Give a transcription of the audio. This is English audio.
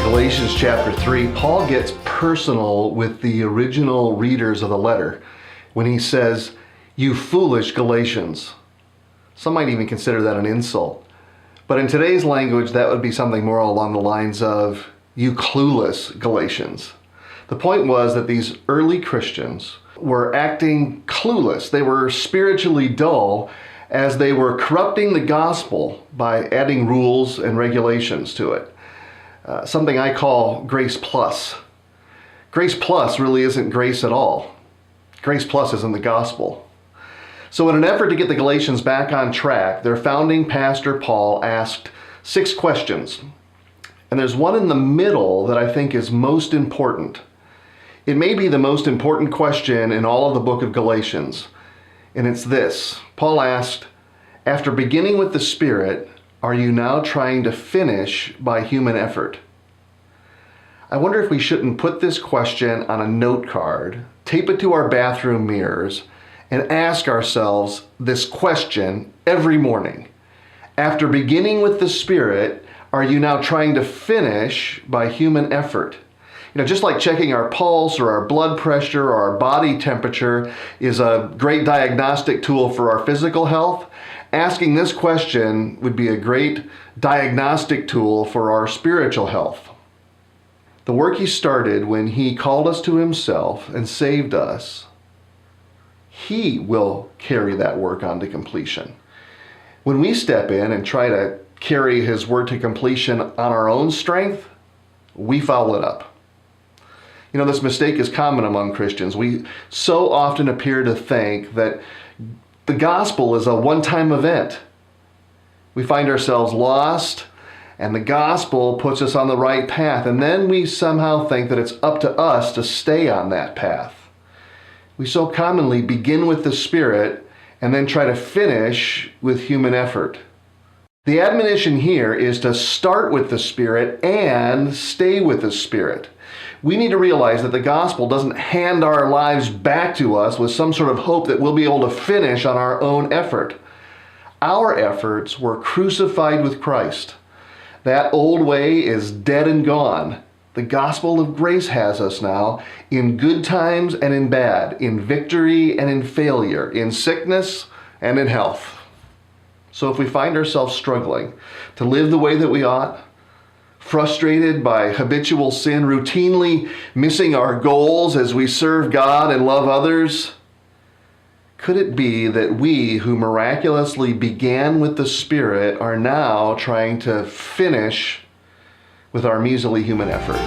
Galatians chapter 3, Paul gets personal with the original readers of the letter when he says, "You foolish Galatians." Some might even consider that an insult. But in today's language, that would be something more along the lines of, "You clueless Galatians." The point was that these early Christians were acting clueless. They were spiritually dull as they were corrupting the gospel by adding rules and regulations to it. Something I call grace plus. Grace plus really isn't grace at all. Grace plus isn't the gospel. So in an effort to get the Galatians back on track, their founding pastor Paul asked 6 questions. And there's one in the middle that I think is most important. It may be the most important question in all of the book of Galatians. And it's this. Paul asked, "After beginning with the Spirit, are you now trying to finish by human effort?" I wonder if we shouldn't put this question on a note card, tape it to our bathroom mirrors, and ask ourselves this question every morning. After beginning with the Spirit, are you now trying to finish by human effort? Just like checking our pulse or our blood pressure or our body temperature is a great diagnostic tool for our physical health, asking this question would be a great diagnostic tool for our spiritual health. The work he started when he called us to himself and saved us, he will carry that work on to completion. When we step in and try to carry his word to completion on our own strength, we foul it up. This mistake is common among Christians. We so often appear to think that the gospel is a one-time event. We find ourselves lost, and the gospel puts us on the right path, and then we somehow think that it's up to us to stay on that path. We so commonly begin with the Spirit and then try to finish with human effort. The admonition here is to start with the Spirit and stay with the Spirit. We need to realize that the gospel doesn't hand our lives back to us with some sort of hope that we'll be able to finish on our own effort. Our efforts were crucified with Christ. That old way is dead and gone. The gospel of grace has us now in good times and in bad, in victory and in failure, in sickness and in health. So if we find ourselves struggling to live the way that we ought, frustrated by habitual sin, routinely missing our goals as we serve God and love others, could it be that we who miraculously began with the Spirit are now trying to finish with our measly human effort?